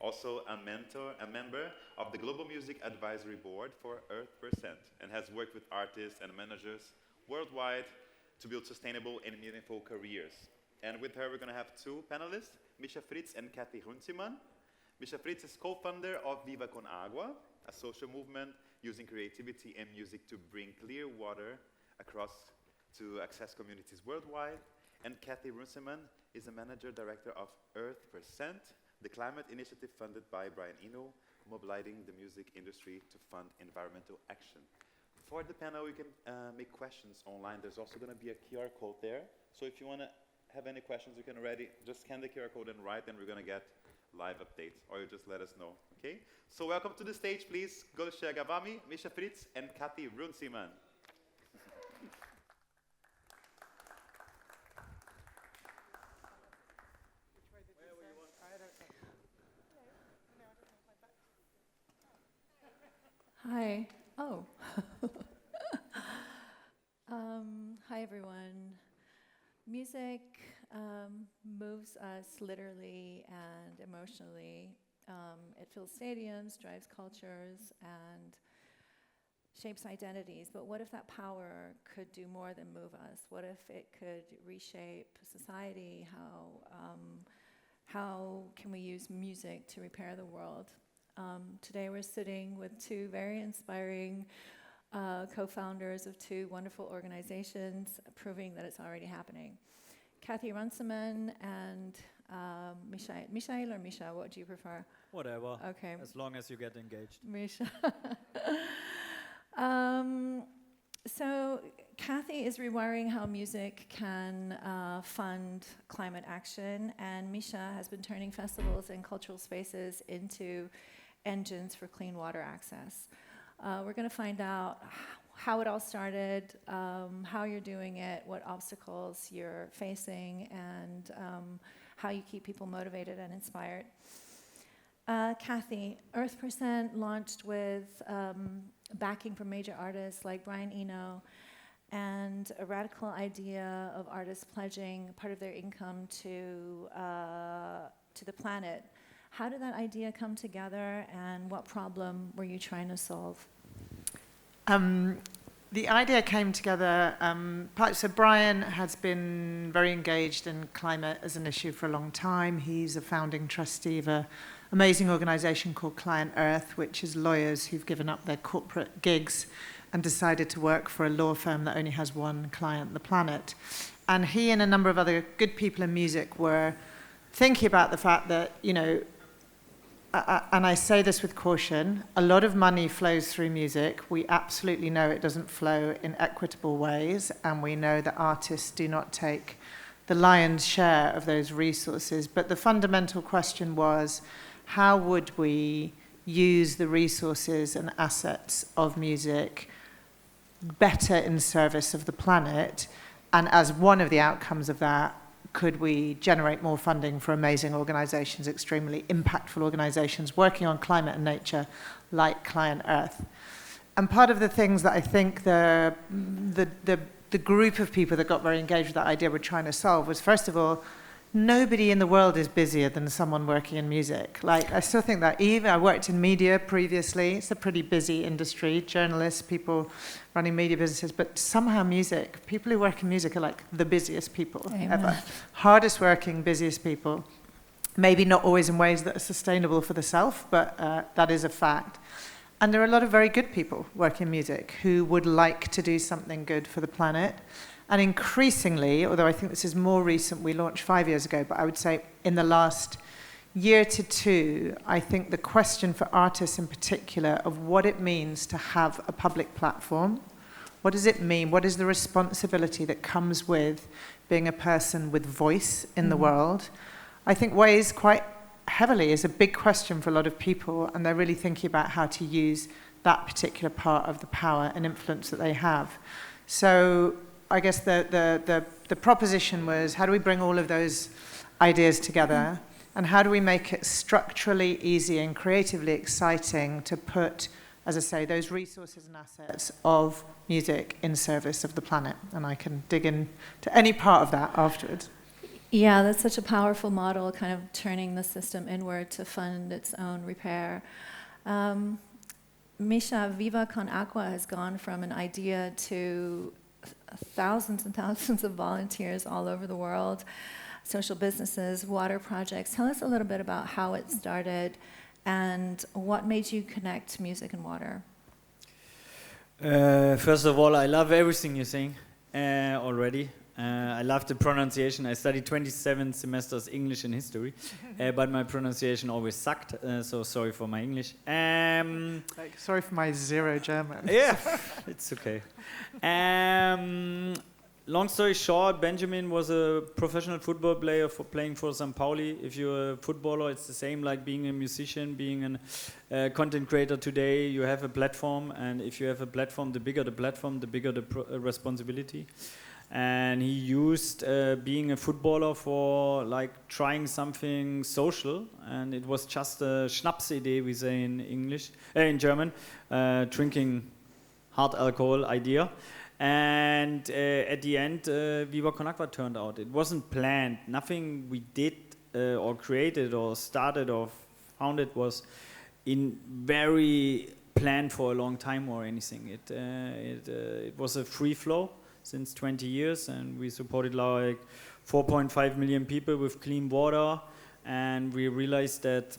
also a member of the Global Music Advisory Board for EarthPercent, and has worked with artists and managers worldwide to build sustainable and meaningful careers. And with her, we're going to have two panelists, Micha Fritz and Cathy Runciman. Micha Fritz is co-founder of Viva con Agua, a social movement using creativity and music to bring clear water across to access communities worldwide. And Cathy Runciman is the manager director of EarthPercent, the climate initiative funded by Brian Eno, mobilizing the music industry to fund environmental action. For the panel, you can make questions online. There's also going to be a QR code there. So if you want to have any questions, you can already just scan the QR code and write, and we're going to get live updates, or you just let us know, okay? So welcome to the stage, please, Golsha Gavami, Micha Fritz, and Cathy Runciman. Hi. Oh. Hi, everyone. Music moves us literally and emotionally. It fills stadiums, drives cultures, and shapes identities. But what if that power could do more than move us? What if it could reshape society? How can we use music to repair the world? Today we're sitting with two very inspiring co-founders of two wonderful organizations, proving that it's already happening. Cathy Runciman and Michael or Micha, what do you prefer? Whatever. Okay. As long as you get engaged. Micha. So Cathy is rewiring how music can fund climate action, and Micha has been turning festivals and cultural spaces into engines for clean water access. We're going to find out how it all started, how you're doing it, what obstacles you're facing, and how you keep people motivated and inspired. Cathy, EarthPercent launched with backing from major artists like Brian Eno, and a radical idea of artists pledging part of their income to the planet. How did that idea come together, and what problem were you trying to solve? The idea came together, so Brian has been very engaged in climate as an issue for a long time. He's a founding trustee of an amazing organization called Client Earth, which is lawyers who've given up their corporate gigs and decided to work for a law firm that only has one client, the planet. And he and a number of other good people in music were thinking about the fact that, and I say this with caution, a lot of money flows through music. We absolutely know it doesn't flow in equitable ways, and we know that artists do not take the lion's share of those resources. But the fundamental question was, how would we use the resources and assets of music better in service of the planet? And as one of the outcomes of that, could we generate more funding for amazing organizations, extremely impactful organizations working on climate and nature like Client Earth? And part of the things that I think the group of people that got very engaged with that idea were trying to solve was, first of all, nobody in the world is busier than someone working in music. Like, I still think that. Even I worked in media previously. It's a pretty busy industry, journalists, people running media businesses, but somehow music, people who work in music are like the busiest people ever. Hardest working, busiest people. Maybe not always in ways that are sustainable for the self, but that is a fact. And there are a lot of very good people working in music who would like to do something good for the planet. And increasingly, although I think this is more recent, we launched 5 years ago, but I would say in the last year to two, I think the question for artists in particular of what it means to have a public platform, what does it mean? What is the responsibility that comes with being a person with voice in the world? I think weighs quite heavily is a big question for a lot of people, and they're really thinking about how to use that particular part of the power and influence that they have. So I guess the proposition was, how do we bring all of those ideas together, and how do we make it structurally easy and creatively exciting to put, as I say, those resources and assets of music in service of the planet? And I can dig into any part of that afterwards. Yeah, that's such a powerful model, kind of turning the system inward to fund its own repair. Micha, Viva con Agua has gone from an idea to thousands and thousands of volunteers all over the world, social businesses, water projects. Tell us a little bit about how it started and what made you connect music and water. First of all, I love everything you're saying already. I love the pronunciation. I studied 27 semesters English and history, but my pronunciation always sucked, so sorry for my English. Sorry for my zero German. Yeah, it's okay. Long story short, Benjamin was a professional football player playing for St. Pauli. If you're a footballer, it's the same like being a musician, being a content creator today. You have a platform, and if you have a platform, the bigger the platform, the bigger the responsibility. And he used being a footballer for like trying something social, and it was just a Schnapsidee, we say in German, drinking hard alcohol idea. And at the end, Viva con Agua turned out. It wasn't planned. Nothing we did or created or started or founded was in very planned for a long time or anything. It was a free flow since 20 years, and we supported like 4.5 million people with clean water. And we realized that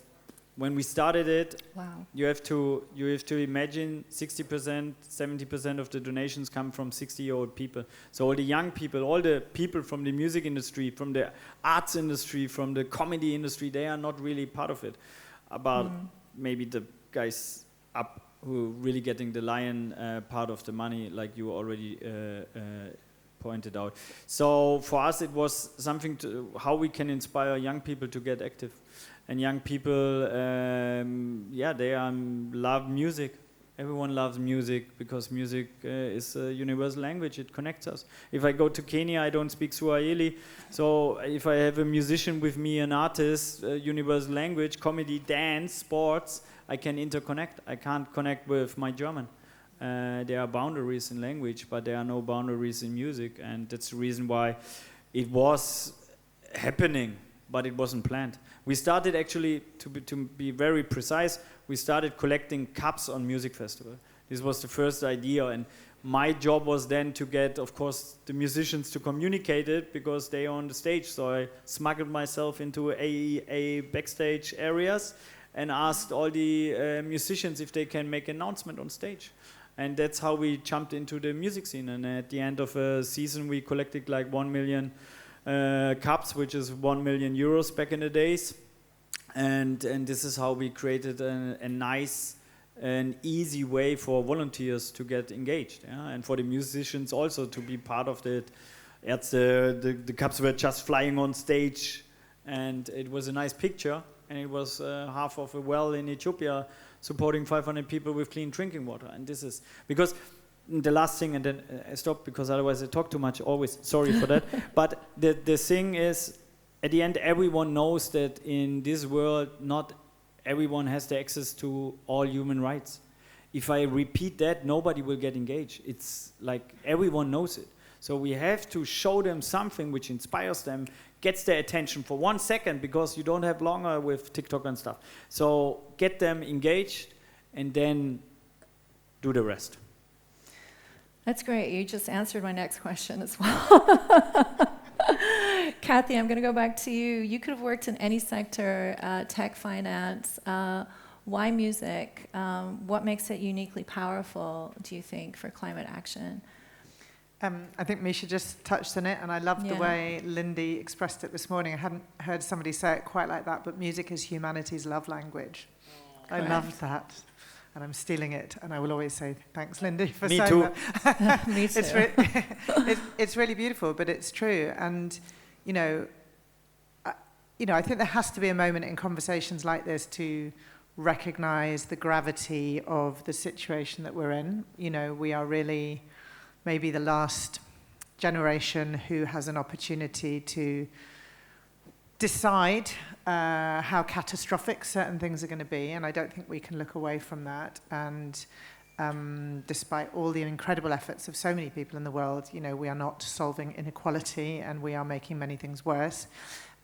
when we started it, wow, you have to imagine 60%, 70% of the donations come from 60-year-old people. So all the young people, all the people from the music industry, from the arts industry, from the comedy industry, they are not really part of it. About maybe the guys up who really getting the lion part of the money, like you already pointed out. So for us, it was something to how we can inspire young people to get active. And young people, they love music. Everyone loves music because music is a universal language. It connects us. If I go to Kenya, I don't speak Swahili. So if I have a musician with me, an artist, universal language, comedy, dance, sports, I can interconnect. I can't connect with my German. There are boundaries in language, but there are no boundaries in music. And that's the reason why it was happening, but it wasn't planned. We started actually, to be very precise, we started collecting cups on music festival. This was the first idea, and my job was then to get, of course, the musicians to communicate it because they are on the stage. So I smuggled myself into a backstage areas and asked all the musicians if they can make an announcement on stage. And that's how we jumped into the music scene. And at the end of a season, we collected like 1 million cups, which is 1 million euros back in the days, and this is how we created a nice and easy way for volunteers to get engaged, and for the musicians also to be part of it. The cups were just flying on stage, and it was a nice picture, and it was half of a well in Ethiopia supporting 500 people with clean drinking water. And this is because the last thing, and then I stop because otherwise I talk too much, always, sorry for that. But the thing is, at the end, everyone knows that in this world, not everyone has the access to all human rights. If I repeat that, nobody will get engaged. It's like everyone knows it. So we have to show them something which inspires them, gets their attention for 1 second, because you don't have longer with TikTok and stuff. So get them engaged and then do the rest. That's great. You just answered my next question as well. Cathy, I'm going to go back to you. You could have worked in any sector, tech, finance. Why music? What makes it uniquely powerful, do you think, for climate action? I think Micha just touched on it, and I love the way Lindy expressed it this morning. I hadn't heard somebody say it quite like that, but music is humanity's love language. I loved that. And I'm stealing it, and I will always say thanks, Lindy, for saying that. Me too. It's really beautiful, but it's true. And I think there has to be a moment in conversations like this to recognize the gravity of the situation that we're in. We are really maybe the last generation who has an opportunity to decide how catastrophic certain things are going to be, and I don't think we can look away from that. And despite all the incredible efforts of so many people in the world, you know, we are not solving inequality, and we are making many things worse.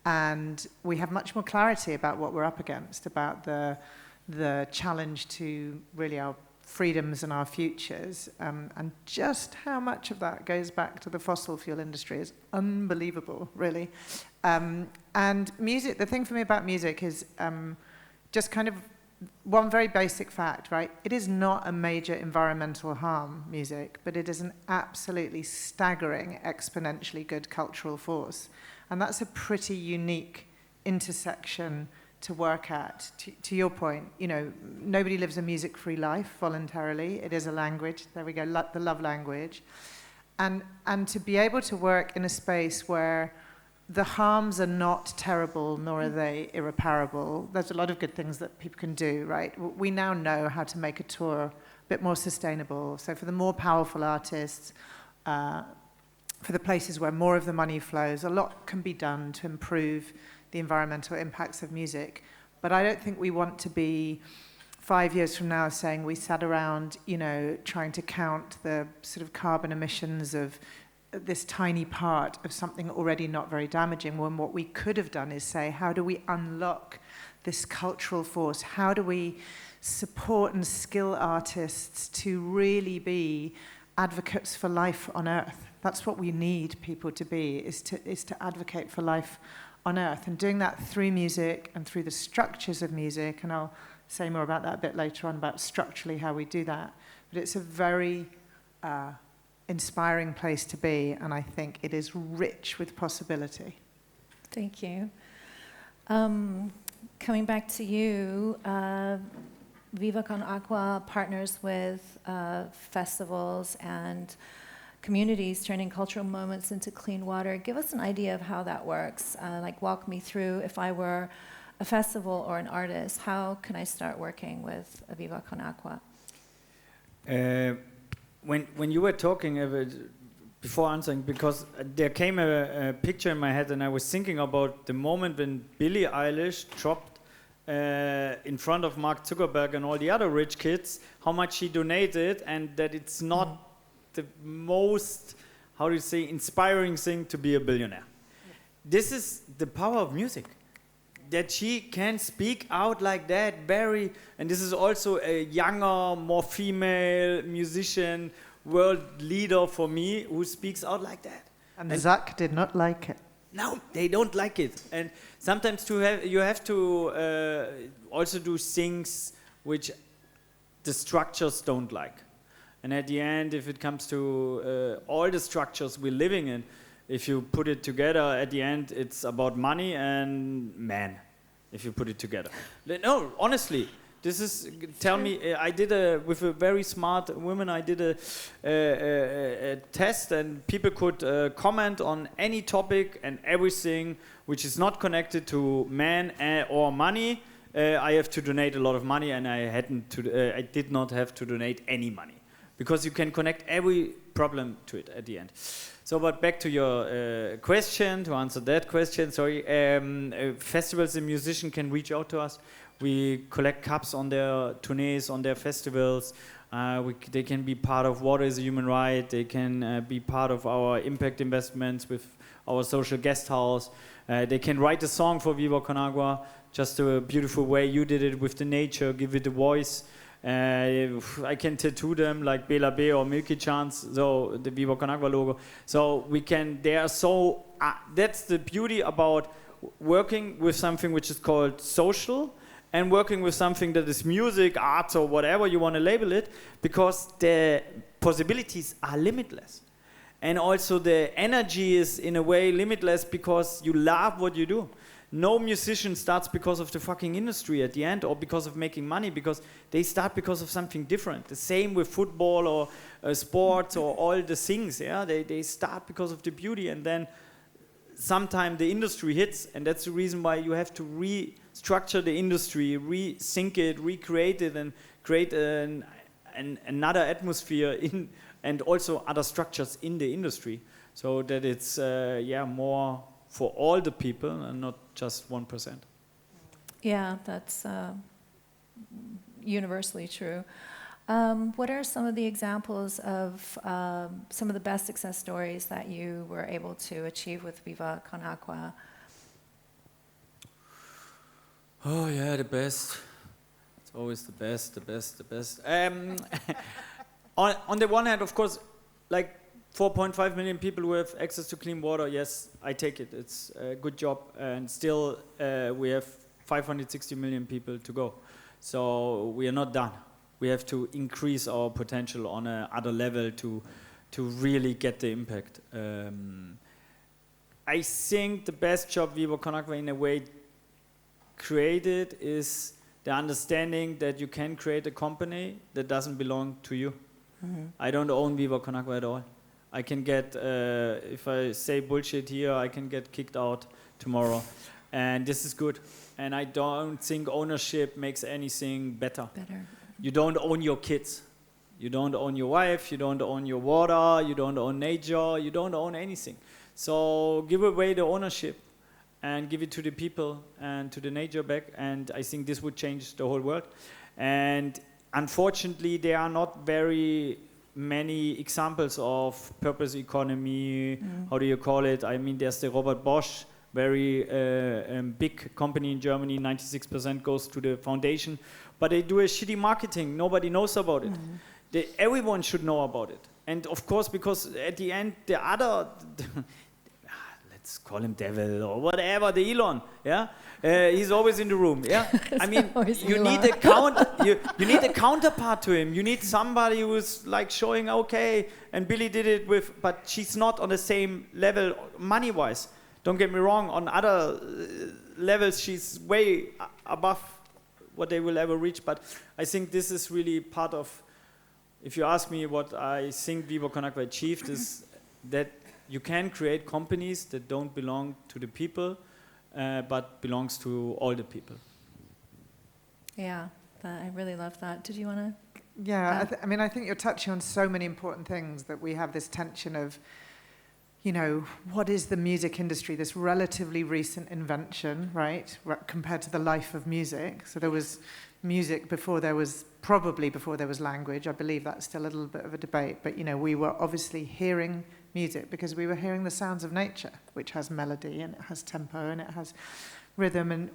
And we have much more clarity about what we're up against, about the challenge to really our freedoms and our futures, and just how much of that goes back to the fossil fuel industry is unbelievable, really. And music, the thing for me about music is just kind of one very basic fact, right? It is not a major environmental harm, music, but it is an absolutely staggering, exponentially good cultural force. And that's a pretty unique intersection to work at. To your point, you know, nobody lives a music-free life voluntarily. It is a language. There we go, the love language. And to be able to work in a space where the harms are not terrible, nor are they irreparable. There's a lot of good things that people can do, right? We now know how to make a tour a bit more sustainable. So for the more powerful artists, for the places where more of the money flows, a lot can be done to improve the environmental impacts of music. But I don't think we want to be 5 years from now saying we sat around, you know, trying to count the sort of carbon emissions of this tiny part of something already not very damaging, when what we could have done is say, how do we unlock this cultural force? How do we support and skill artists to really be advocates for life on Earth? That's what we need people to be, is to advocate for life on Earth. And doing that through music and through the structures of music, and I'll say more about that a bit later on, about structurally how we do that. But it's a very inspiring place to be, and I think it is rich with possibility. Thank you. Coming back to you, Viva con Agua partners with festivals and communities turning cultural moments into clean water. Give us an idea of how that works. Like, walk me through, if I were a festival or an artist, how can I start working with Viva con Agua? When you were talking before answering, because there came a picture in my head, and I was thinking about the moment when Billie Eilish dropped in front of Mark Zuckerberg and all the other rich kids, how much she donated, and that it's not the most, how do you say, inspiring thing to be a billionaire. This is the power of music, that she can speak out like that, and this is also a younger, more female musician, world leader for me, who speaks out like that. And Zach did not like it. No, they don't like it. And sometimes you have to also do things which the structures don't like. And at the end, if it comes to all the structures we're living in, if you put it together, at the end, it's about money and man, if you put it together. No, honestly, this is, tell me, I did with a very smart woman, I did a test, and people could comment on any topic and everything which is not connected to man or money. I have to donate a lot of money, and I did not have to donate any money, because you can connect every problem to it at the end. So, but back to your question, to answer that question, sorry, festivals and musicians can reach out to us. We collect cups on their tourneys, on their festivals. They can be part of Water is a Human Right. They can be part of our impact investments with our social guest house. They can write a song for Viva con Agua, just a beautiful way you did it with the nature, give it a voice. I can tattoo them like Bela B or Milky Chance, so the Viva con Agua logo. So we can, they are so, that's the beauty about working with something which is called social, and working with something that is music, art, or whatever you want to label it, because the possibilities are limitless. And also the energy is in a way limitless, because you love what you do. No musician starts because of the fucking industry at the end, or because of making money, because they start because of something different. The same with football or sports or all the things, yeah? They start because of the beauty, and then sometime the industry hits, and that's the reason why you have to restructure the industry, rethink it, recreate it, and create another atmosphere in, and also other structures in the industry, so that it's more for all the people and not just 1%. Yeah, that's universally true. What are some of the examples of some of the best success stories that you were able to achieve with Viva con Agua? Oh yeah, the best. It's always the best. On the one hand, of course, like 4.5 million people who have access to clean water, yes, I take it. It's a good job. And still, we have 560 million people to go. So we are not done. We have to increase our potential on another level to really get the impact. I think the best job Viva con Agua in a way created is the understanding that you can create a company that doesn't belong to you. Mm-hmm. I don't own Viva con Agua at all. I can get, if I say bullshit here, I can get kicked out tomorrow. And this is good. And I don't think ownership makes anything better. You don't own your kids. You don't own your wife. You don't own your water. You don't own nature. You don't own anything. So give away the ownership and give it to the people and to the nature back. And I think this would change the whole world. And unfortunately, there are not very many examples of purpose economy. How do you call it? I mean, there's the Robert Bosch, very big company in Germany. 96% goes to the foundation. But they do a shitty marketing. Nobody knows about it. Everyone should know about it. And of course, because at the end, the other... let's call him devil or whatever, the Elon, yeah? He's always in the room, yeah? I mean, you need a counterpart to him. You need somebody who's like showing, okay, and Billy did it with, but she's not on the same level money-wise. Don't get me wrong, on other levels, she's way above what they will ever reach, but I think this is really part of, if you ask me what I think Viva con Agua achieved, is that you can create companies that don't belong to the people, but belongs to all the people. Yeah, I really love that. Did you want to? Yeah, I mean, I think you're touching on so many important things that we have this tension of, you know, what is the music industry, this relatively recent invention, right, compared to the life of music. So there was music before there was language. I believe that's still a little bit of a debate. But, you know, we were obviously hearing music because we were hearing the sounds of nature, which has melody and it has tempo and it has rhythm.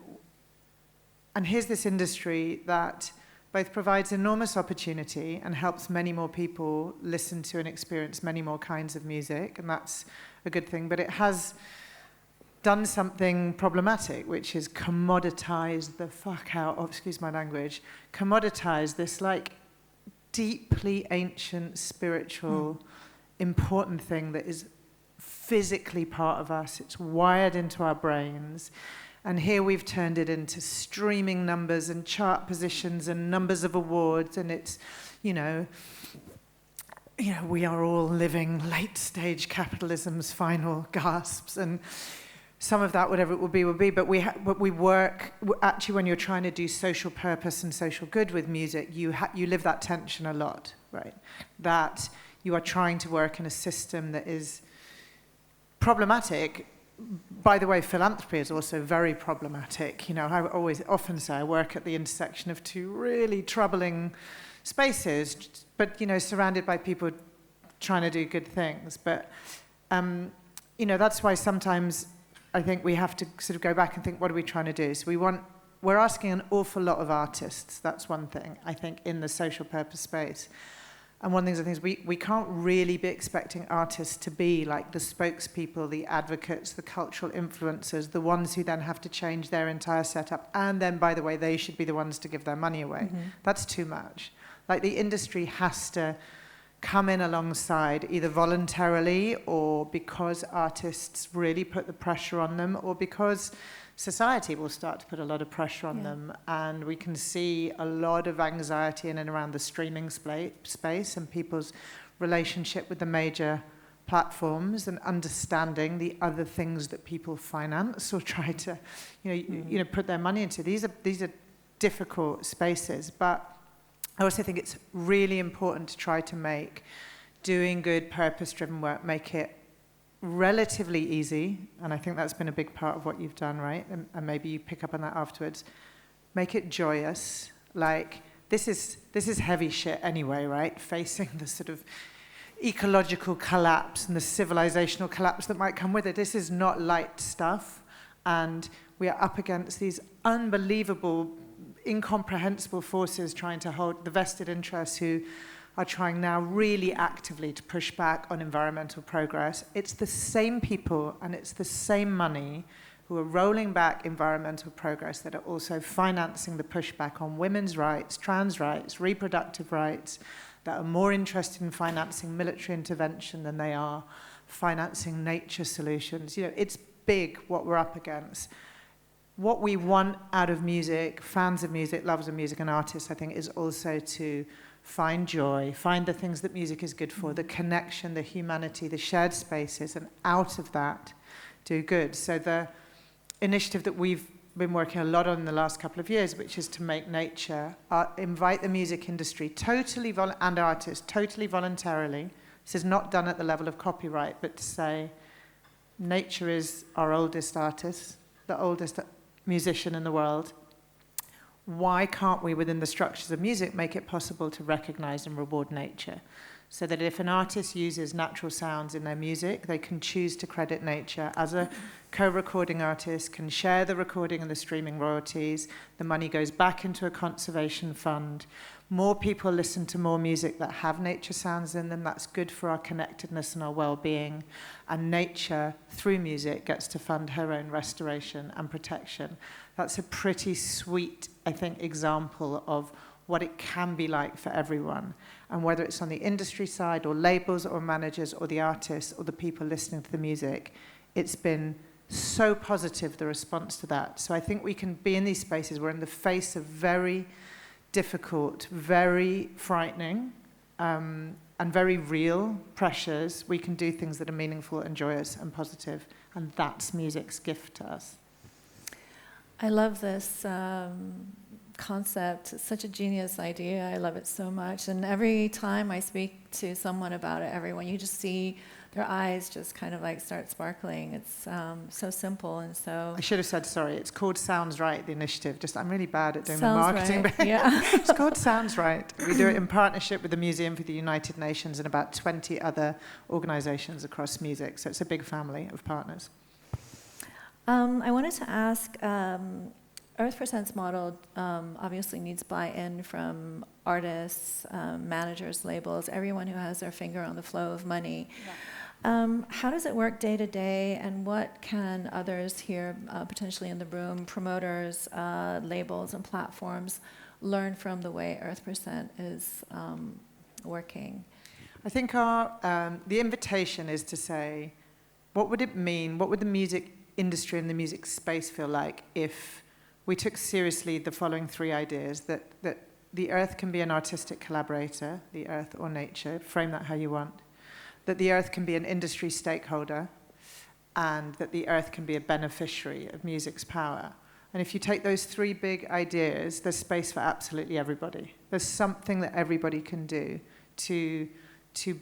And here's this industry that both provides enormous opportunity and helps many more people listen to and experience many more kinds of music, and that's a good thing. But it has done something problematic, which is commoditized the fuck out of, excuse my language, commoditized this like deeply ancient, spiritual, important thing that is physically part of us. It's wired into our brains. And here we've turned it into streaming numbers and chart positions and numbers of awards. And it's, you know, we are all living late stage capitalism's final gasps. And some of that, whatever it will be. But we work, actually, when you're trying to do social purpose and social good with music, you live that tension a lot, right? That you are trying to work in a system that is problematic. By the way, philanthropy is also very problematic. You know, I often say I work at the intersection of two really troubling spaces, but, you know, surrounded by people trying to do good things. But, you know, that's why sometimes I think we have to sort of go back and think, what are we trying to do? So we're asking an awful lot of artists. That's one thing, I think, in the social purpose space. And one of the things I think is we can't really be expecting artists to be like the spokespeople, the advocates, the cultural influencers, the ones who then have to change their entire setup. And then, by the way, they should be the ones to give their money away. That's too much. Like, the industry has to come in alongside, either voluntarily or because artists really put the pressure on them, or because society will start to put a lot of pressure on them, and we can see a lot of anxiety in and around the streaming space and people's relationship with the major platforms, and understanding the other things that people finance or try to, you know, put their money into. These are difficult spaces, but I also think it's really important to try to make doing good, purpose-driven work, make it relatively easy, and I think that's been a big part of what you've done, right? And maybe you pick up on that afterwards. Make it joyous, like this is heavy shit anyway, right? Facing the sort of ecological collapse and the civilizational collapse that might come with it. This is not light stuff. And we are up against these unbelievable, incomprehensible forces trying to hold the vested interests who are trying now really actively to push back on environmental progress. It's the same people and it's the same money who are rolling back environmental progress that are also financing the pushback on women's rights, trans rights, reproductive rights, that are more interested in financing military intervention than they are financing nature solutions. You know, it's big what we're up against. What we want out of music, fans of music, lovers of music and artists, I think, is also to find joy, find the things that music is good for, the connection, the humanity, the shared spaces, and out of that, do good. So the initiative that we've been working a lot on in the last couple of years, which is to make nature, invite the music industry totally, and artists totally voluntarily. This is not done at the level of copyright, but to say, nature is our oldest artist, the oldest musician in the world. Why can't we, within the structures of music, make it possible to recognize and reward nature? So that if an artist uses natural sounds in their music, they can choose to credit nature as a co-recording artist, can share the recording and the streaming royalties. The money goes back into a conservation fund. More people listen to more music that have nature sounds in them. That's good for our connectedness and our well-being. And nature, through music, gets to fund her own restoration and protection. That's a pretty sweet, I think, example of what it can be like for everyone. And whether it's on the industry side or labels or managers or the artists or the people listening to the music, it's been so positive, the response to that. So I think we can be in these spaces. We're in the face of very difficult, very frightening, and very real pressures. We can do things that are meaningful and joyous and positive, and that's music's gift to us. I love this concept. It's such a genius idea. I love it so much. And every time I speak to someone about it, everyone, you just see their eyes just kind of like start sparkling. It's so simple and so... I should have said, sorry, it's called Sounds Right, the initiative. Just, I'm really bad at doing Sounds the marketing. Right. Yeah. It's called Sounds Right. We do it in partnership with the Museum for the United Nations and about 20 other organizations across music. So it's a big family of partners. I wanted to ask, EarthPercent's model obviously needs buy-in from artists, managers, labels, everyone who has their finger on the flow of money. Yeah. How does it work day to day, and what can others here, potentially in the room, promoters, labels, and platforms, learn from the way EarthPercent is working? I think the invitation is to say, what would it mean, what would the music industry and the music space feel like if we took seriously the following three ideas, that the earth can be an artistic collaborator, the earth or nature, frame that how you want, that the earth can be an industry stakeholder, and that the earth can be a beneficiary of music's power. And if you take those three big ideas, there's space for absolutely everybody. There's something that everybody can do to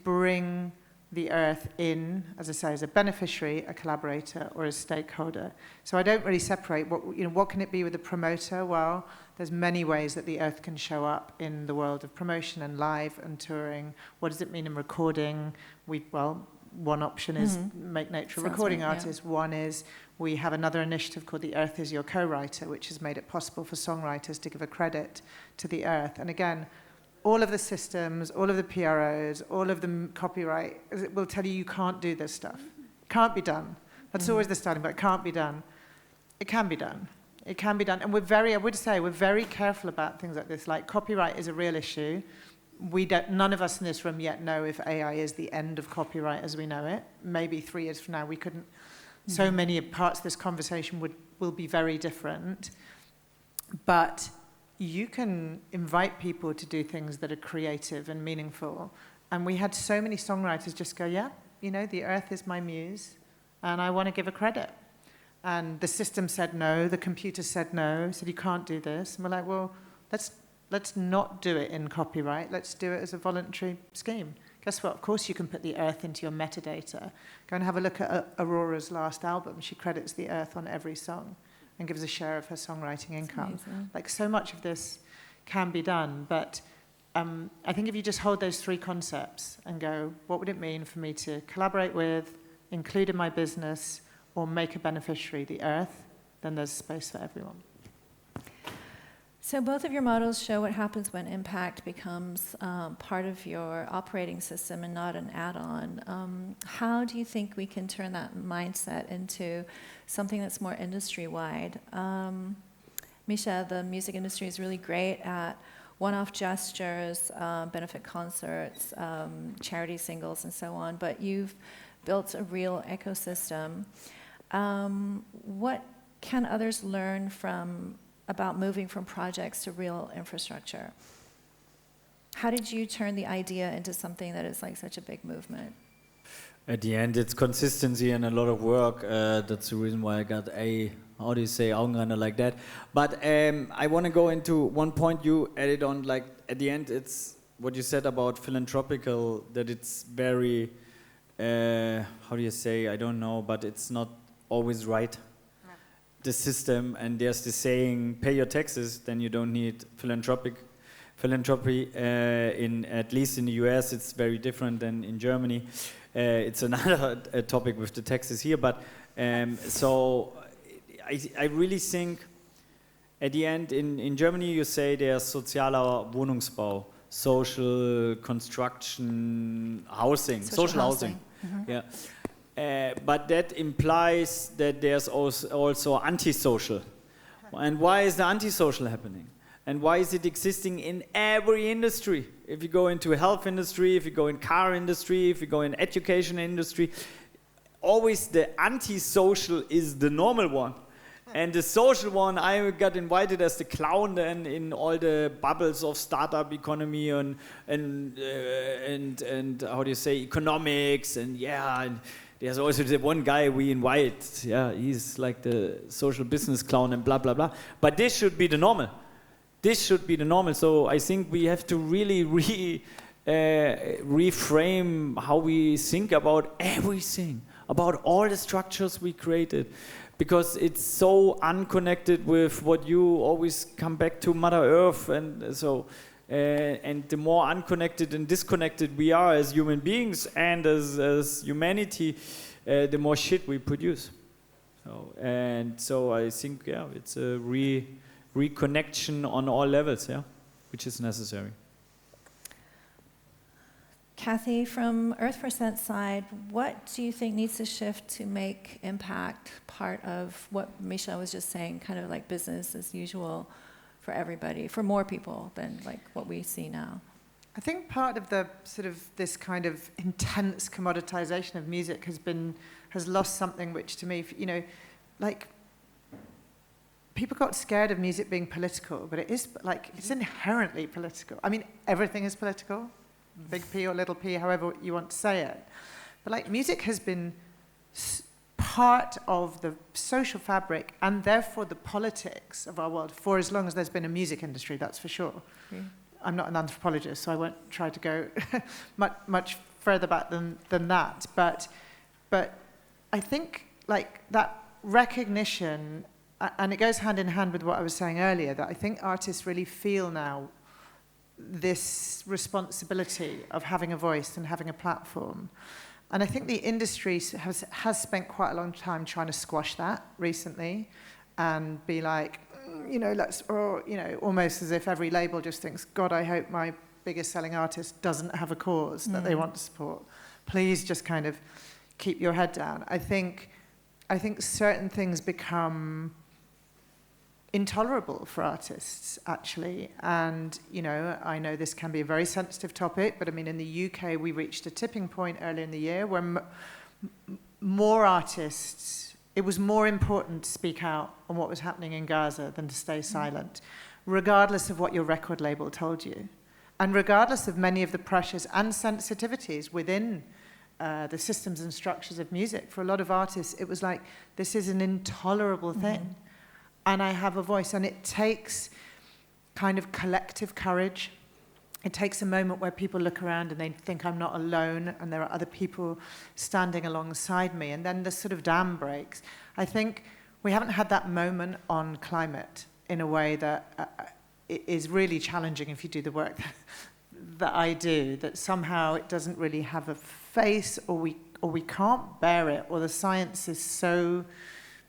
bring the earth in, as I say, as a beneficiary, a collaborator, or a stakeholder. So I don't really separate what can it be with a promoter? Well, there's many ways that the earth can show up in the world of promotion and live and touring. What does it mean in recording? One option is make nature a recording artist. Yeah. One is we have another initiative called The Earth is Your Co-Writer, which has made it possible for songwriters to give a credit to the earth. And again, all of the systems, all of the PROs, all of the copyright will tell you can't do this stuff. Can't be done. That's always the starting point. Can't be done. It can be done. It can be done. And we're very careful about things like this. Like copyright is a real issue. None of us in this room yet know if AI is the end of copyright as we know it. Maybe 3 years from now we couldn't. So many parts of this conversation will be very different. But you can invite people to do things that are creative and meaningful. And we had so many songwriters just go, yeah, the earth is my muse, and I want to give a credit. And the system said no, the computer said no, said you can't do this. And we're like, well, let's not do it in copyright. Let's do it as a voluntary scheme. Guess what? Of course you can put the earth into your metadata. Go and have a look at Aurora's last album. She credits the earth on every song and gives a share of her songwriting income. Like so much of this, can be done. But I think if you just hold those three concepts and go, what would it mean for me to collaborate with, include in my business, or make a beneficiary the earth, then there's space for everyone. So both of your models show what happens when impact becomes part of your operating system and not an add-on. How do you think we can turn that mindset into something that's more industry-wide? Micha, the music industry is really great at one-off gestures, benefit concerts, charity singles, and so on, but you've built a real ecosystem. What can others learn about moving from projects to real infrastructure? How did you turn the idea into something that is like such a big movement? At the end, it's consistency and a lot of work. That's the reason why I got Augenrande like that. But I want to go into one point you added on, like at the end, it's what you said about philanthropical, that it's very, I don't know, but it's not always right. The system, and there's the saying, pay your taxes, then you don't need philanthropy. At least in the US, it's very different than in Germany. It's another topic with the taxes here, but so I really think at the end in Germany you say there's sozialer Wohnungsbau, social construction, housing, social housing. Mm-hmm. Yeah. But that implies that there's also antisocial. And why is the antisocial happening? And why is it existing in every industry? If you go into health industry, if you go in car industry, if you go in education industry, always the antisocial is the normal one. And the social one, I got invited as the clown then in all the bubbles of startup economy and how do you say, economics and there's also the one guy we invite, he's like the social business clown and blah, blah, blah. But this should be the normal. This should be the normal. So I think we have to really reframe how we think about everything, about all the structures we created. Because it's so unconnected with what you always come back to, Mother Earth. And so, and the more unconnected and disconnected we are as human beings and as humanity, the more shit we produce. So I think it's a reconnection on all levels, which is necessary. Cathy, from EarthPercent side, what do you think needs to shift to make impact part of what Micha was just saying, kind of like business as usual for everybody, for more people than like what we see now? I think part of the sort of this kind of intense commoditization of music has lost something which to me, like people got scared of music being political, but it is like, it's inherently political. I mean, everything is political. Big P or little p, however you want to say it. But like music has been part of the social fabric and therefore the politics of our world for as long as there's been a music industry, that's for sure. Yeah. I'm not an anthropologist, so I won't try to go much further back than that. But I think like that recognition, and it goes hand in hand with what I was saying earlier, that I think artists really feel now this responsibility of having a voice and having a platform. And I think the industry has spent quite a long time trying to squash that recently and be like, almost as if every label just thinks, God, I hope my biggest selling artist doesn't have a cause that they want to support. Please just kind of keep your head down. I think certain things become intolerable for artists, actually. And, I know this can be a very sensitive topic, but I mean, in the UK, we reached a tipping point earlier in the year where more artists, it was more important to speak out on what was happening in Gaza than to stay silent, regardless of what your record label told you. And regardless of many of the pressures and sensitivities within the systems and structures of music, for a lot of artists, it was like, this is an intolerable thing. And I have a voice, and it takes kind of collective courage. It takes a moment where people look around and they think I'm not alone and there are other people standing alongside me, and then the sort of dam breaks. I think we haven't had that moment on climate in a way that is really challenging if you do the work that I do, that somehow it doesn't really have a face, or we can't bear it, or the science is so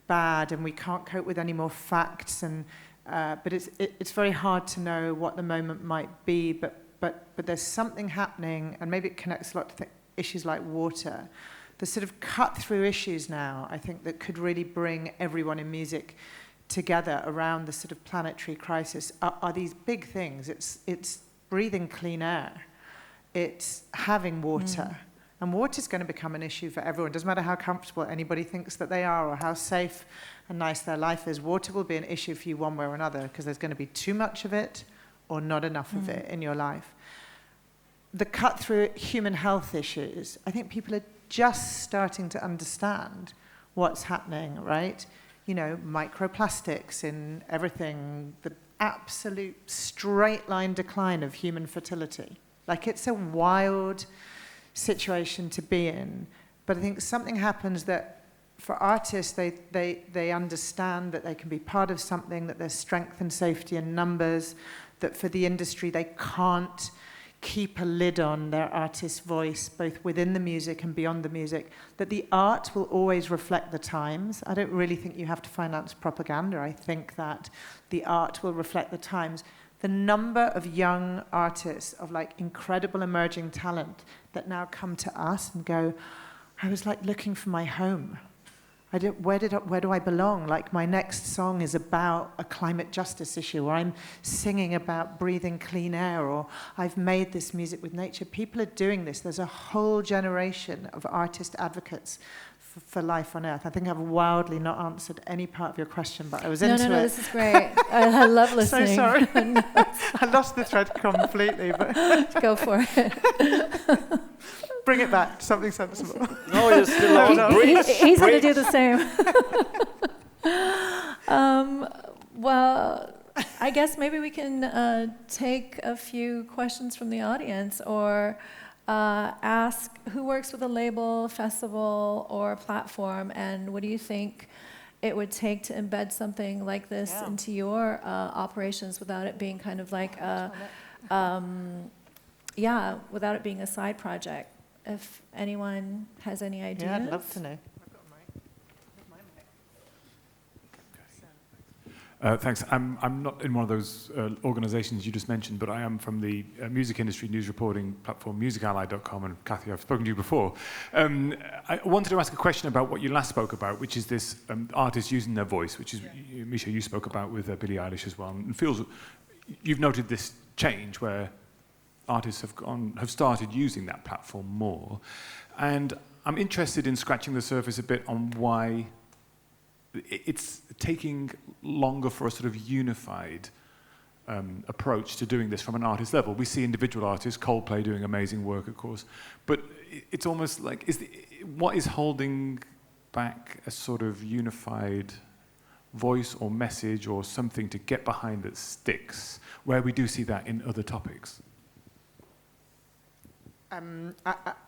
bad and we can't cope with any more facts, and but it's very hard to know what the moment might be, but there's something happening, and maybe it connects a lot to issues like water. The sort of cut-through issues now, I think, that could really bring everyone in music together around the sort of planetary crisis are these big things. It's breathing clean air. It's having water. And water is going to become an issue for everyone. It doesn't matter how comfortable anybody thinks that they are or how safe and nice their life is. Water will be an issue for you one way or another, because there's going to be too much of it or not enough of it in your life. The cut-through human health issues, I think people are just starting to understand what's happening, right? You know, microplastics in everything, the absolute straight-line decline of human fertility. Like, it's a wild situation to be in. But I think something happens that for artists, they understand that they can be part of something, that there's strength and safety in numbers, that for the industry, they can't keep a lid on their artist's voice, both within the music and beyond the music, that the art will always reflect the times. I don't really think you have to finance propaganda. I think that the art will reflect the times. The number of young artists, of like incredible emerging talent, that now come to us and go, I was like looking for my home. Where do I belong? Like, my next song is about a climate justice issue, or I'm singing about breathing clean air, or I've made this music with nature. People are doing this. There's a whole generation of artist advocates for life on Earth. I think I've wildly not answered any part of your question, but I was into it. No, this is great. I love listening. So sorry. I lost the thread completely. But Go for it. Bring it back, something sensible. No, you're still on. He's going to do the same. Well, I guess maybe we can take a few questions from the audience, or ask who works with a label, festival, or platform, and what do you think it would take to embed something like this into your operations without it being kind of like without it being a side project? If anyone has any ideas. Yeah, I'd love to know. Thanks. I'm not in one of those organisations you just mentioned, but I am from the music industry news reporting platform musically.com, and Cathy, I've spoken to you before. I wanted to ask a question about what you last spoke about, which is this artists using their voice, which is, Micha, you spoke about with Billie Eilish as well, and feels you've noted this change where artists have started using that platform more, and I'm interested in scratching the surface a bit on why it's taking longer for a sort of unified approach to doing this from an artist level. We see individual artists, Coldplay doing amazing work, of course, but it's almost like, what is holding back a sort of unified voice or message or something to get behind that sticks, where we do see that in other topics?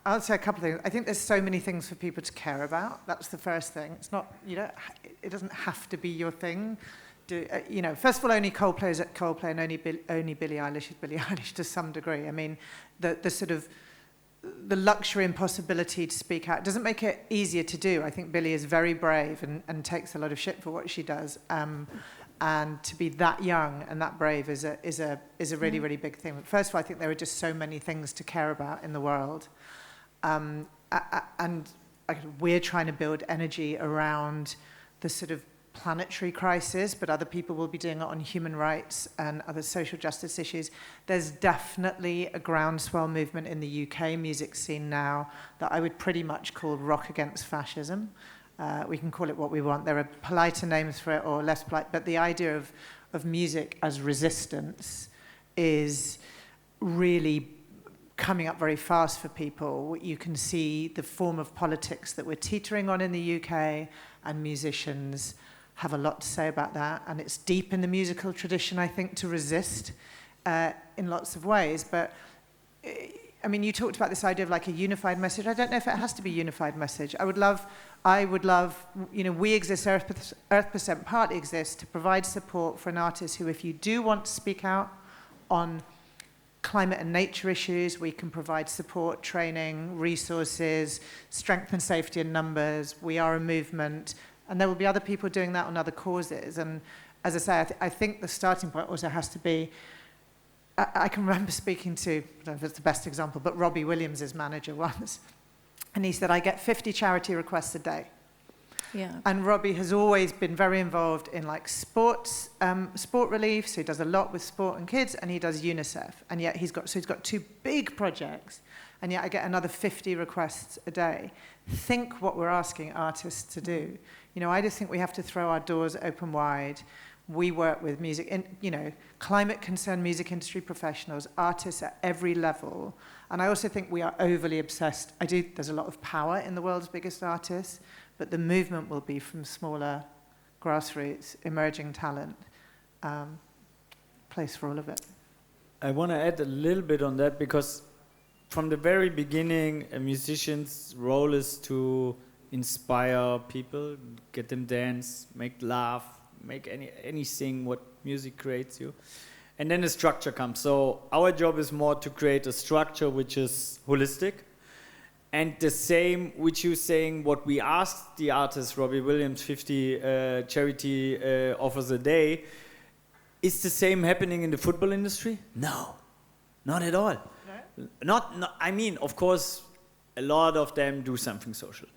I'll say a couple of things. I think there's so many things for people to care about. That's the first thing. It's not, it doesn't have to be your thing. First of all, only Coldplay is at Coldplay, and only Billie Eilish is Billie Eilish to some degree. I mean, the sort of the luxury and possibility to speak out doesn't make it easier to do. I think Billie is very brave and takes a lot of shit for what she does. And to be that young and that brave is a really, really big thing. But first of all, I think there are just so many things to care about in the world. And we're trying to build energy around the sort of planetary crisis, but other people will be doing it on human rights and other social justice issues. There's definitely a groundswell movement in the UK music scene now that I would pretty much call rock against fascism. We can call it what we want. There are politer names for it or less polite, but the idea of music as resistance is really coming up very fast for people. You can see the form of politics that we're teetering on in the UK, and musicians have a lot to say about that. And it's deep in the musical tradition, I think, to resist in lots of ways. But I mean, you talked about this idea of like a unified message. I don't know if it has to be a unified message. I would love, you know, we exist, EarthPercent partly exists to provide support for an artist who, if you do want to speak out on climate and nature issues, we can provide support, training, resources, strength and safety in numbers. We are a movement. And there will be other people doing that on other causes. And as I say, I think the starting point also has to be, I can remember speaking to, I don't know if it's the best example, but Robbie Williams' manager once. And he said, I get 50 charity requests a day. Yeah. And Robbie has always been very involved in like sports, sport relief. So he does a lot with sport and kids, and he does UNICEF. And yet he's got 2 big projects. And yet I get another 50 requests a day. Think what we're asking artists to do. You know, I just think we have to throw our doors open wide. We work with climate-concerned music industry professionals, artists at every level. And I also think we are overly obsessed. There's a lot of power in the world's biggest artists, but the movement will be from smaller, grassroots, emerging talent. Place for all of it. I want to add a little bit on that, because from the very beginning, a musician's role is to inspire people, get them dance, make laugh, make anything what music creates you. And then the structure comes. So our job is more to create a structure which is holistic. And the same, which you're saying, what we asked the artist, Robbie Williams, 50 charity offers a day, is the same happening in the football industry? No, not at all. No? Not, I mean, of course, a lot of them do something social.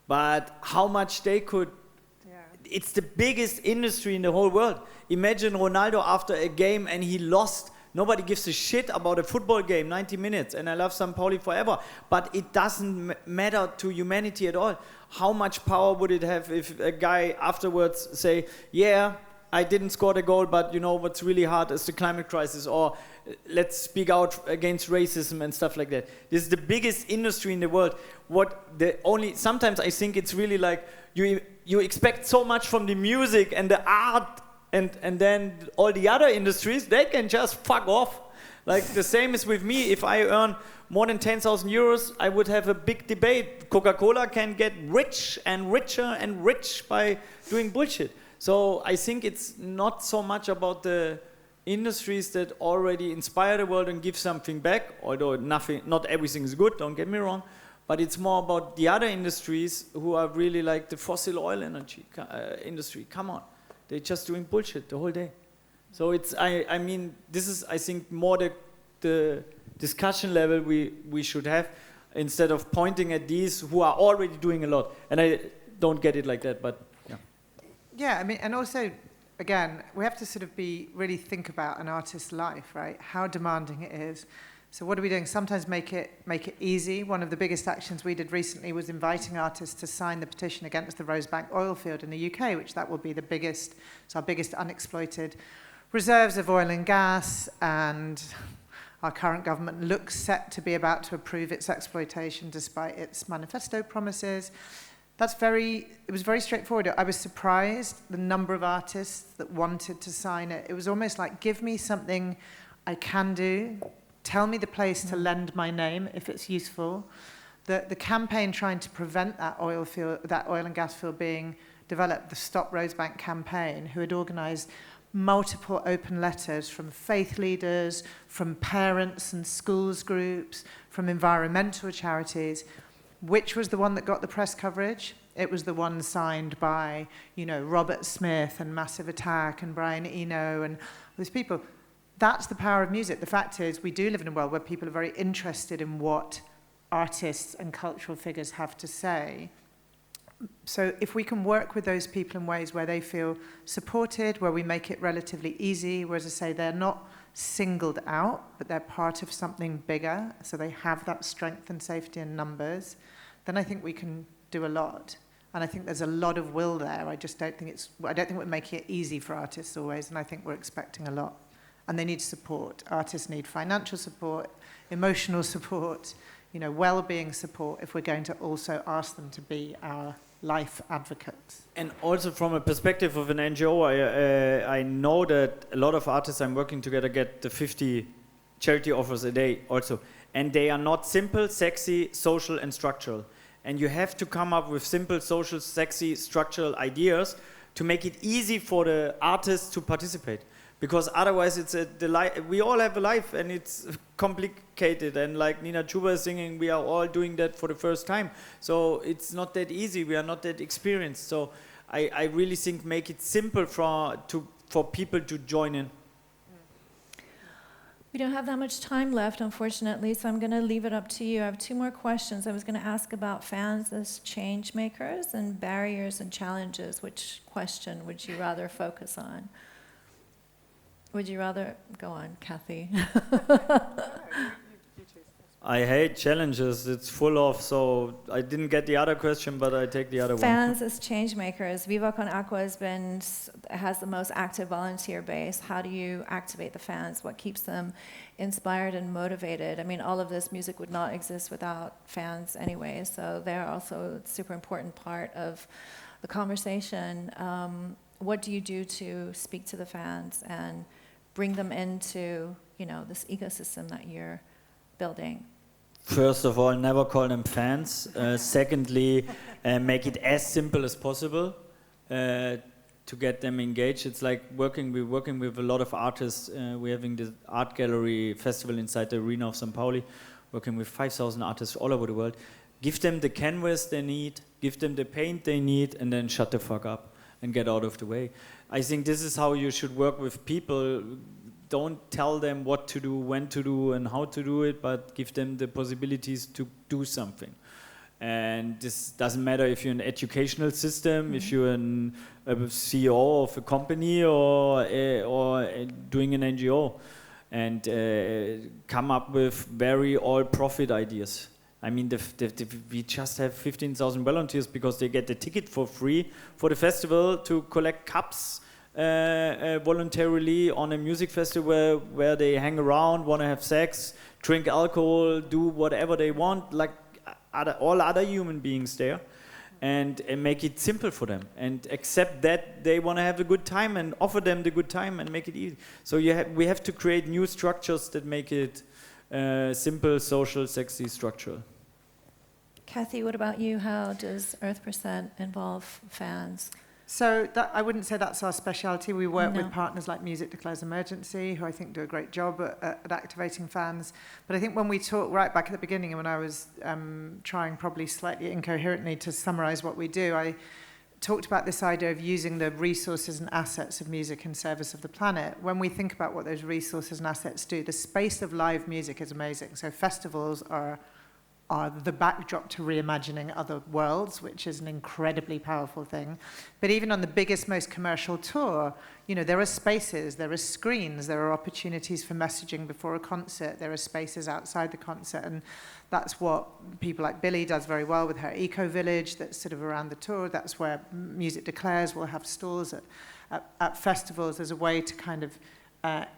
But how much they could, it's the biggest industry in the whole world. Imagine Ronaldo after a game and he lost. Nobody gives a shit about a football game, 90 minutes, and I love St. Pauli forever. But it doesn't matter to humanity at all. How much power would it have if a guy afterwards say, yeah, I didn't score the goal, but you know what's really hard is the climate crisis, or let's speak out against racism and stuff like that. This is the biggest industry in the world. Sometimes I think it's really like you expect so much from the music and the art, and then all the other industries, they can just fuck off. Like the same is with me. If I earn more than 10,000 euros, I would have a big debate. Coca-Cola can get rich and richer and rich by doing bullshit. So I think it's not so much about the industries that already inspire the world and give something back, although not everything is good, don't get me wrong, but it's more about the other industries who are really like the fossil oil energy industry. Come on, they're just doing bullshit the whole day. So it's, I mean, this is, I think, more the discussion level we should have, instead of pointing at these who are already doing a lot. And I don't get it like that, but yeah. Yeah, I mean, and also, again, we have to sort of really think about an artist's life, right? How demanding it is. So what are we doing? Sometimes make it easy. One of the biggest actions we did recently was inviting artists to sign the petition against the Rosebank oil field in the UK, which that will be it's our biggest unexploited reserves of oil and gas, and our current government looks set to be about to approve its exploitation despite its manifesto promises. It was very straightforward. I was surprised the number of artists that wanted to sign it. It was almost like, give me something I can do. Tell me the place to lend my name if it's useful. The campaign trying to prevent that oil and gas field being developed, the Stop Rosebank campaign, who had organised multiple open letters from faith leaders, from parents and schools groups, from environmental charities. Which was the one that got the press coverage? It was the one signed by, Robert Smith and Massive Attack and Brian Eno and these people. That's the power of music. The fact is, we do live in a world where people are very interested in what artists and cultural figures have to say. So if we can work with those people in ways where they feel supported, where we make it relatively easy, where, as I say, they're not singled out, but they're part of something bigger, so they have that strength and safety in numbers, then I think we can do a lot. And I think there's a lot of will there. I don't think we're making it easy for artists always, and I think we're expecting a lot. And they need support. Artists need financial support, emotional support, well-being support, if we're going to also ask them to be our life advocates. And also from a perspective of an NGO, I know that a lot of artists I'm working together get the 50 charity offers a day also. And they are not simple, sexy, social, and structural. And you have to come up with simple, social, sexy, structural ideas to make it easy for the artists to participate. Because otherwise, we all have a life, and it's complicated. And like Nina Chuba is singing, we are all doing that for the first time. So it's not that easy. We are not that experienced. So I really think make it simple for people to join in. We don't have that much time left, unfortunately, so I'm going to leave it up to you. I have 2 more questions. I was going to ask about fans as change makers and barriers and challenges. Which question would you rather focus on? Would you rather go on, Cathy? I hate challenges. It's full of, so I didn't get the other question, but I take the other one. Fans as change makers. Viva con Agua has the most active volunteer base. How do you activate the fans? What keeps them inspired and motivated? I mean, all of this music would not exist without fans anyway, so they're also a super important part of the conversation. What do you do to speak to the fans and bring them into, this ecosystem that you're building? First of all, never call them fans. Secondly, make it as simple as possible to get them engaged. It's like we're working with a lot of artists. We're having this art gallery festival inside the arena of St. Pauli, working with 5,000 artists all over the world. Give them the canvas they need, give them the paint they need, and then shut the fuck up and get out of the way. I think this is how you should work with people. Don't tell them what to do, when to do, and how to do it, but give them the possibilities to do something. And this doesn't matter if you're an educational system, if you're a CEO of a company or doing an NGO, and come up with very all-profit ideas. I mean, we just have 15,000 volunteers because they get the ticket for free for the festival to collect cups voluntarily on a music festival where they hang around, want to have sex, drink alcohol, do whatever they want, like all other human beings there, and make it simple for them and accept that they want to have a good time and offer them the good time and make it easy. So we have to create new structures that make it simple, social, sexy, structural. Cathy, what about you? How does EarthPercent involve fans? So I wouldn't say that's our speciality. We work with partners like Music Declares Emergency, who I think do a great job at activating fans. But I think when we talk right back at the beginning, when I was trying probably slightly incoherently to summarize what we do, I talked about this idea of using the resources and assets of music in service of the planet. When we think about what those resources and assets do, the space of live music is amazing. So festivals are the backdrop to reimagining other worlds, which is an incredibly powerful thing. But even on the biggest, most commercial tour, there are spaces, there are screens, there are opportunities for messaging before a concert, there are spaces outside the concert, and that's what people like Billy does very well with her eco-village that's sort of around the tour. That's where Music Declares will have stalls at festivals as a way to kind of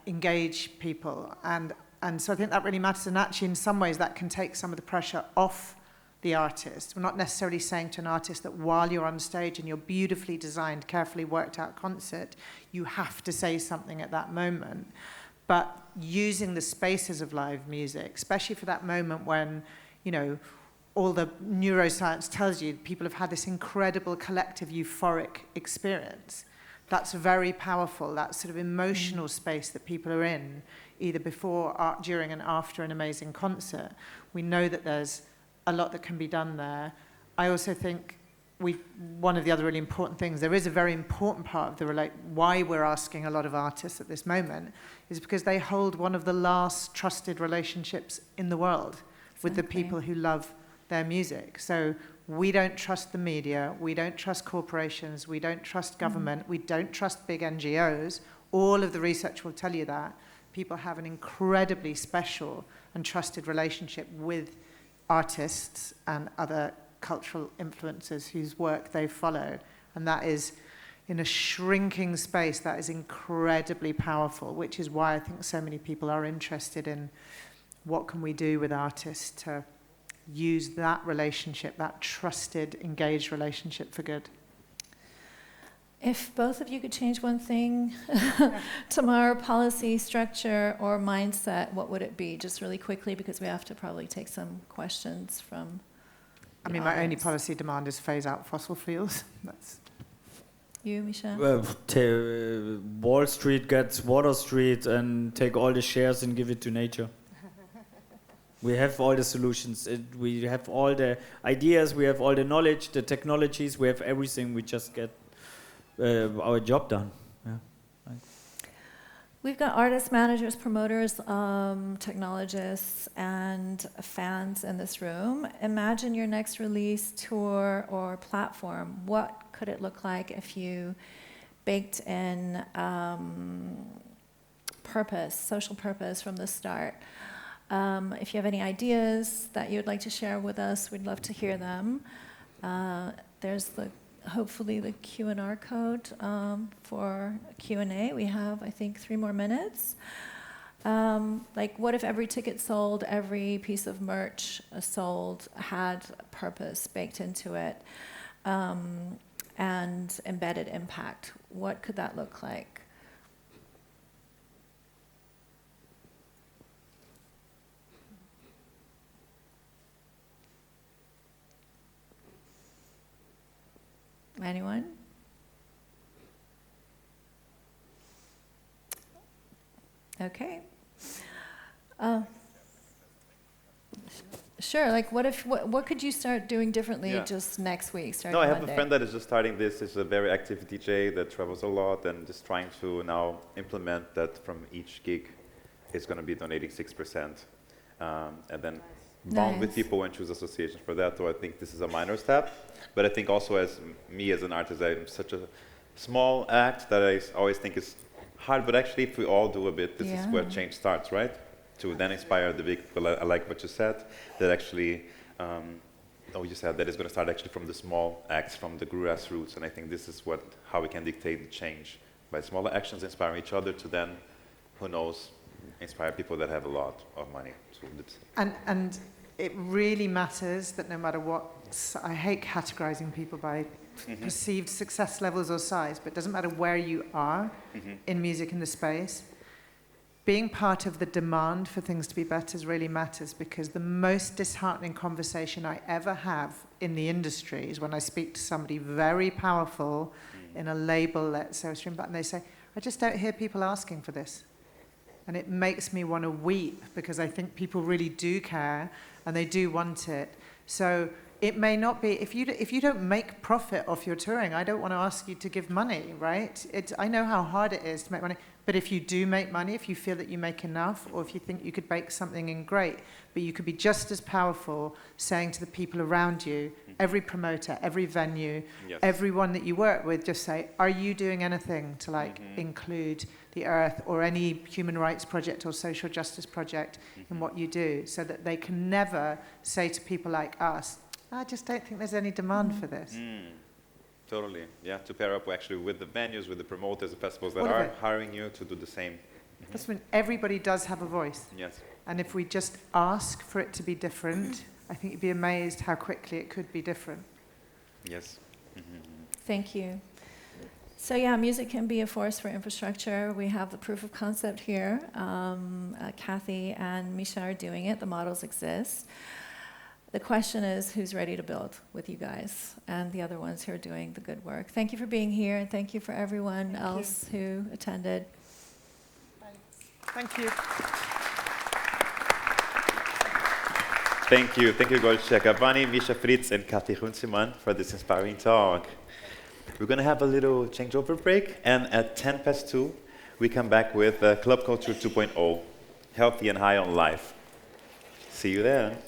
engage people. And so I think that really matters, and actually in some ways that can take some of the pressure off the artist. We're not necessarily saying to an artist that while you're on stage in your beautifully designed, carefully worked out concert, you have to say something at that moment. But using the spaces of live music, especially for that moment when, all the neuroscience tells you people have had this incredible collective euphoric experience. That's very powerful, that sort of emotional space that people are in, either before, during, and after an amazing concert. We know that there's a lot that can be done there. I also think one of the other really important things, there is a very important part of why we're asking a lot of artists at this moment, is because they hold one of the last trusted relationships in the world with the people who love their music. So we don't trust the media, we don't trust corporations, we don't trust government, we don't trust big NGOs. All of the research will tell you that. People have an incredibly special and trusted relationship with artists and other cultural influencers whose work they follow. And that is, in a shrinking space, that is incredibly powerful, which is why I think so many people are interested in what can we do with artists to use that relationship, that trusted, engaged relationship for good. If both of you could change one thing tomorrow, policy, structure, or mindset, what would it be? Just really quickly, because we have to probably take some questions from I the mean, my only audience. policy demand is phase out fossil fuels. That's You, Micha? Wall Street gets Water Street and take all the shares and give it to nature. We have all the solutions. We have all the ideas. We have all the knowledge, the technologies. We have everything. We just get our job done. Yeah. We've got artists, managers, promoters, technologists, and fans in this room. Imagine your next release, tour, or platform. What could it look like if you baked in purpose, social purpose from the start? If you have any ideas that you'd like to share with us, we'd love to hear them. There's hopefully the Q&R code for Q&A. We have, I think, 3 more minutes. Like, what if every ticket sold, every piece of merch sold had purpose baked into it and embedded impact? What could that look like? Anyone? Okay. Sure. Like, what could you start doing differently just next week? No, I have Monday? a friend that is just starting this. He's a very active DJ that travels a lot and just trying to now implement that from each gig is going to be donating 6%. And then bond with people and choose associations for that. So I think this is a minor step. But I think also as me as an artist, I'm such a small act that I always think is hard. But actually, if we all do a bit, this is where change starts, right? To then inspire the big people. I like what you said, that actually, you said that it's going to start actually from the small acts, from the grassroots. And I think this is how we can dictate the change. By smaller actions, inspiring each other to then, who knows, inspire people that have a lot of money. So and it really matters that no matter what, I hate categorizing people by perceived success levels or size, but it doesn't matter where you are in music in the space. Being part of the demand for things to be better really matters, because the most disheartening conversation I ever have in the industry is when I speak to somebody very powerful in a label, let's say, and they say, I just don't hear people asking for this. And it makes me want to weep, because I think people really do care and they do want it. So it may not be, if you don't make profit off your touring, I don't want to ask you to give money, right? I know how hard it is to make money. But if you do make money, if you feel that you make enough, or if you think you could bake something in, great. But you could be just as powerful saying to the people around you, every promoter, every venue, everyone that you work with, just say, are you doing anything to include the earth or any human rights project or social justice project in what you do, so that they can never say to people like us, I just don't think there's any demand for this. Totally, yeah, to pair up actually with the venues, with the promoters, the festivals that are hiring you to do the same. That's when everybody does have a voice. Yes. And if we just ask for it to be different, I think you'd be amazed how quickly it could be different. Yes. Thank you. So yeah, music can be a force for infrastructure. We have the proof of concept here. Cathy and Micha are doing it. The models exist. The question is, who's ready to build with you guys and the other ones who are doing the good work? Thank you for being here, and thank you for everyone else who attended. Thank you. Thank you. Thank you, Golce Cavani, Micha Fritz, and Cathy Runciman for this inspiring talk. We're going to have a little changeover break, and at 2:10, we come back with Club Culture 2.0, Healthy and High on Life. See you there.